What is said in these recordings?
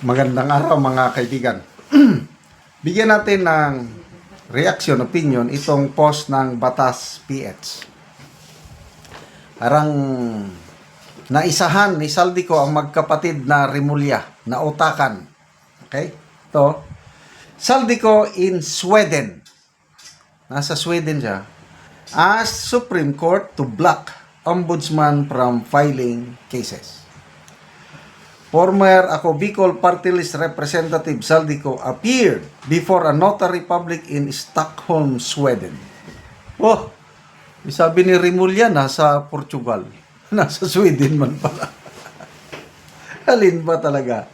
Magandang araw mga kaibigan. Bigyan natin ng reaction, opinion itong post ng Batas PH. Parang naisahan ni Saldico ang magkapatid na Rimulya na utakan. Okay? Ito. Saldico in Sweden. Nasa Sweden siya. Asked Supreme Court to block Ombudsman from filing cases. Former Ako Bicol Party List Representative Saldico appeared before a notary public in Stockholm, Sweden. Oh, sabi ni Rimulya, nasa Portugal. Nasa Sweden man pala. Halin ba talaga?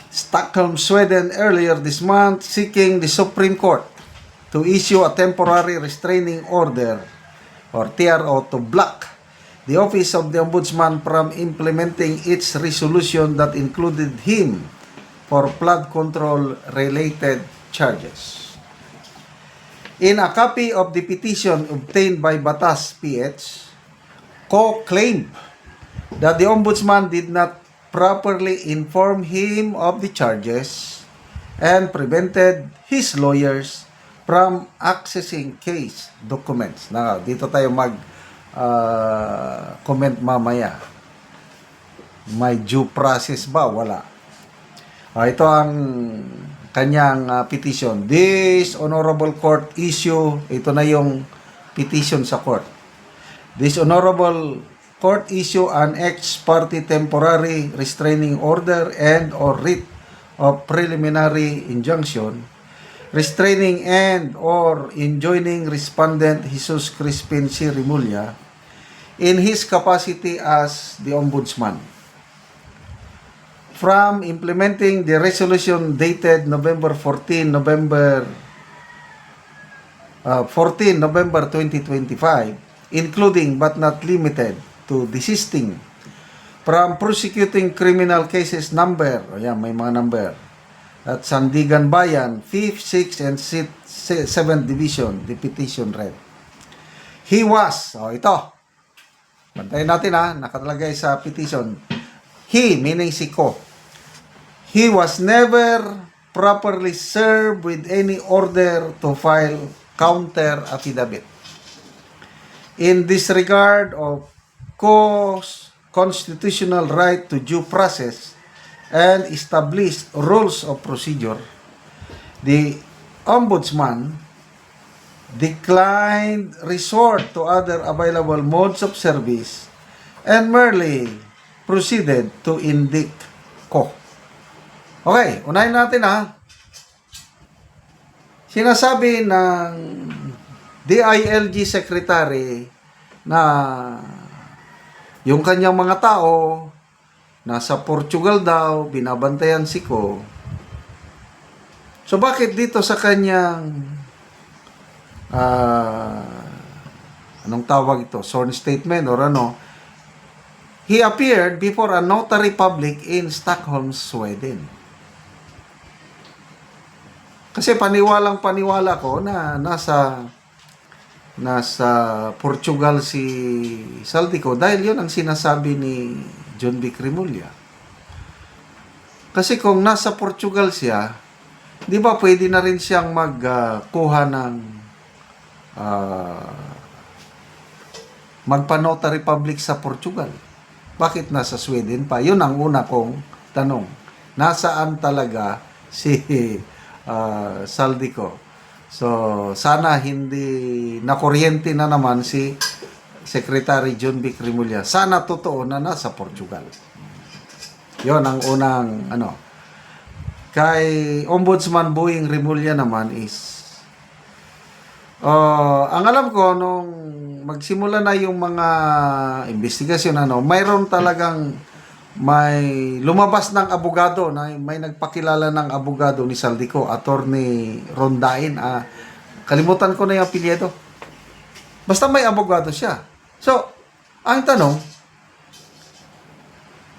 Stockholm, Sweden earlier this month seeking the Supreme Court to issue a temporary restraining order or TRO to block the Office of the Ombudsman from implementing its resolution that included him for flood control related charges. In a copy of the petition obtained by Batas PH, Ko claimed that the Ombudsman did not properly inform him of the charges and prevented his lawyers from accessing case documents. Now, dito tayo comment mamaya. May due process ba? Wala. Ito ang kanyang petition. This honorable court issue, ito na yung petition sa court. This honorable court issue an ex parte temporary restraining order and or writ of preliminary injunction restraining and or enjoining respondent Jesus Crispin C. Rimulya in his capacity as the Ombudsman from implementing the resolution dated November 14, November 2025, including but not limited to desisting from prosecuting criminal cases number, ayan, may mga number, at Sandigan Bayan, 5th, 6th, and 7th Division, the petition read. He was, ito, bantayin natin nakatalagay sa petition. He, meaning si Ko, he was never properly served with any order to file counter affidavit. In disregard of Ko's constitutional right to due process and established rules of procedure, the Ombudsman declined resort to other available modes of service and merely proceeded to indict Ko. Okay, unahin natin Sinasabi ng DILG Secretary na yung kanyang mga tao nasa Portugal daw, binabantayan si Ko. So bakit dito sa kanyang anong tawag ito? Sworn statement or ano? He appeared before a notary public in Stockholm, Sweden. Kasi paniwalang-paniwala ko na nasa Portugal si Saldico dahil yun ang sinasabi ni John B. Rimulya. Kasi kung nasa Portugal siya, di ba pwede na rin siyang magkuha ng magpa-notary public sa Portugal. Bakit nasa Sweden pa? Yun ang una kong tanong. Nasaan talaga si Saldico? So, sana hindi nakuryente na naman si Secretary John B. Rimulya. Sana totoo na nasa Portugal. Yon ang unang Kay Ombudsman Boying Rimulya naman is ang alam ko nung magsimula na yung mga investigasyon mayroon talagang may lumabas ng abogado may nagpakilala ng abogado ni Saldico, Attorney Rondain. Kalimutan ko na yung apelyido. Basta may abogado siya. So, ang tanong,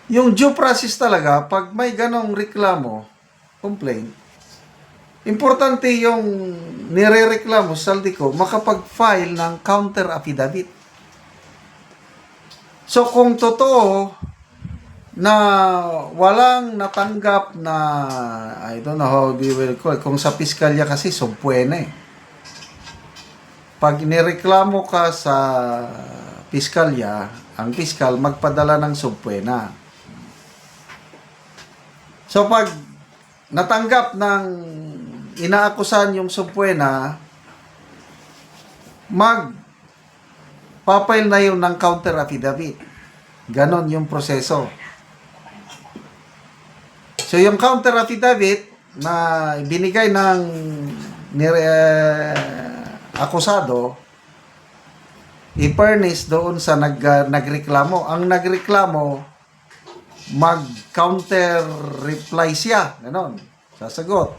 yung due process talaga, pag may ganong reklamo, complaint, importante yung nire-reklamo, Saldico, makapag-file ng counter affidavit. So, kung totoo na walang natanggap na, I don't know how they will call it. Kung sa piskalya kasi, subpuena eh. Pag nireklamo ka sa piskalya, ang piskal magpadala ng subpuena. So pag natanggap ng inaakusan yung subpuena, papile na yun ng counter affidavit. Ganon yung proseso. So yung counter affidavit na binigay ng akusado, i-furnish doon sa nagreklamo. Ang nagreklamo, mag-counter reply siya. Ganon. Sasagot.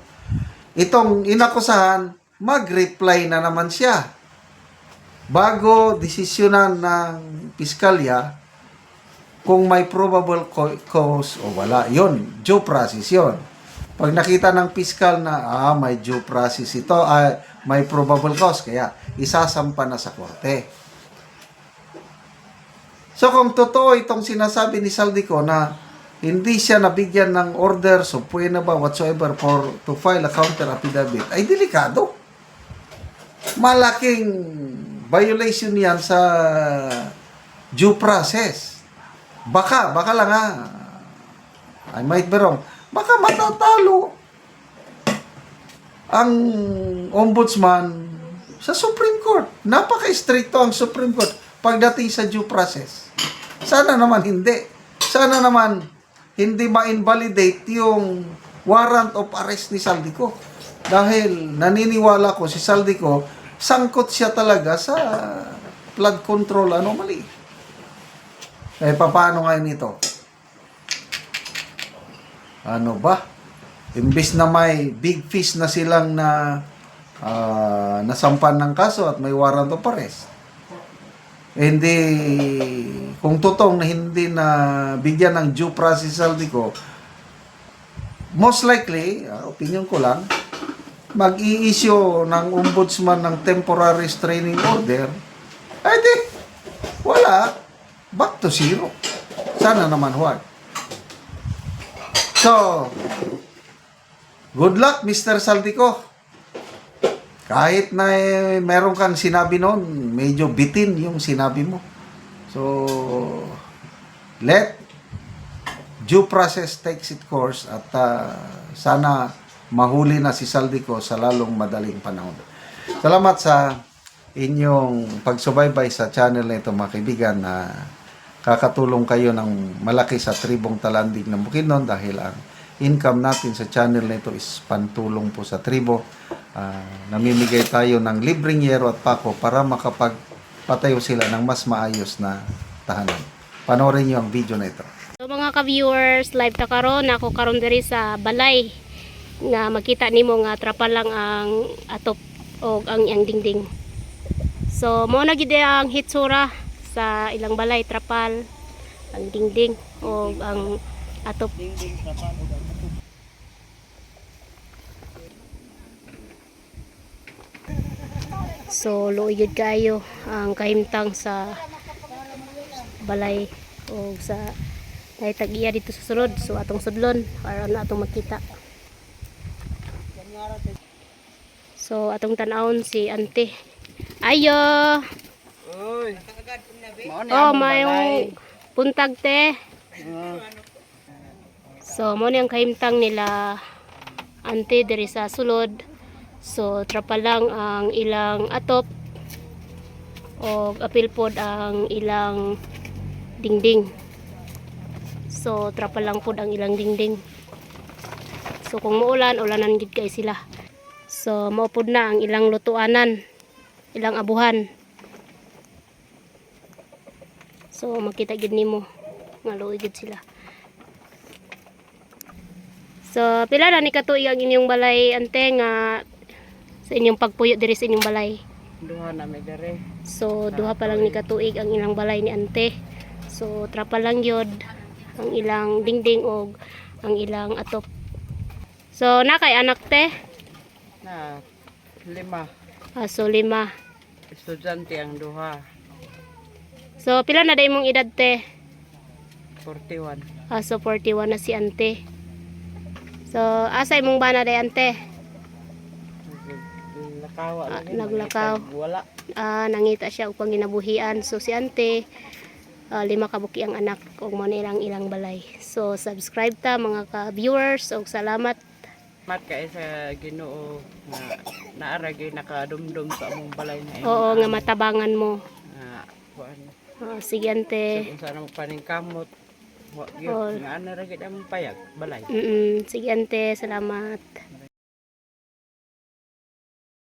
Itong inakusahan, mag-reply na naman siya. Bago desisyonan ng piskalya kung may probable cause o wala. Yun, due process yun. Pag nakita ng piskal na may due process ito, may probable cause, kaya isasampa na sa korte. So kung totoo itong sinasabi ni Saldico na hindi siya nabigyan ng order, so pwede ba whatsoever to file a counter affidavit, ay delikado. Malaking violation yan sa due process. Baka lang I might be wrong, baka matatalo ang ombudsman sa Supreme Court. Napaka-stricto ang Supreme Court pagdating sa due process. Sana naman hindi. Sana naman hindi ma-invalidate yung warrant of arrest ni Saldico. Dahil naniniwala ko si Saldico, sangkot siya talaga sa flood control anomaly. Paano ngayon ito? Ano ba? Imbis na may big fish na silang nasampan ng kaso at may warrant of arrest. Hindi, kung totoong na hindi na bigyan ng due process Saldico, most likely, opinion ko lang, mag-i-issue ng ombudsman ng temporary restraining order, ay di, wala, back to zero. Sana naman huwag. So, good luck, Mr. Saldico. Kahit na meron kang sinabi noon, medyo bitin yung sinabi mo. So, let due process takes its course at sana mahuli na si Saldico sa lalong madaling panahon. Salamat sa inyong pagsubaybay sa channel na ito, mga kaibigan, na kakatulong kayo ng malaki sa tribong Talandig ng Bukidnon dahil ang income natin sa channel na ito is pantulong po sa tribo. Namimigay tayo ng libreng yero at pako para makapagpatayo sila ng mas maayos na tahanan. Panoorin niyo ang video na ito. So mga ka-viewers, live ta karon, ako karon diri sa balay nga makita nimo nga trapa lang ang atop o ang dingding. So mo na gid ang hitsura sa ilang balay, trapal, ang dingding o ang atop. So luoy kayo ang kahimtang sa balay o sa tag-iya dito sa sulod. So atong sudlon para na atong makita. So atong tanawon si ante. Ayo. Oy. Mayong puntag te. So mo ni ang kahimtang nila ante diri sa sulod. So trapa lang ang ilang atop o apil pod ang ilang dingding. So trapa lang pod ang ilang dingding. So kung muulan, ulanan gid kay sila. So mao pod na ang ilang lutuanan, ilang abuhan. So makita gid nimo nga luoy gid sila. So pila na ni katuig ang inyong balay ante nga sa inyong pagpuyo diri sa inyong balay? Duha na may dere. So duha pa lang ni katuig ang ilang balay ni ante. So trapa lang yod ang ilang dingding o ang ilang atop. So nakay anak te? Na 5. So 5. Estudyante ang duha. So pila na day mong edad te? 41. So 41 na si ante. So asay mong bana day ante? Nakawa lagi. Naglakaw. Wala. Nangita siya upang ginabuhian. So si ante 5 kabuki ang anak ug mo na ilang balay. So subscribe ta mga ka-viewers ug salamat. Mat kay sa Ginoo nga naara gyud nakadumdum sa among balay na imo. Oo nga matabangan mo. Kuan. Sige ante. Kung saan ang paningkamot. Wa Oo. gyud nga ana ra gyud among payag balay. Sige ante, salamat.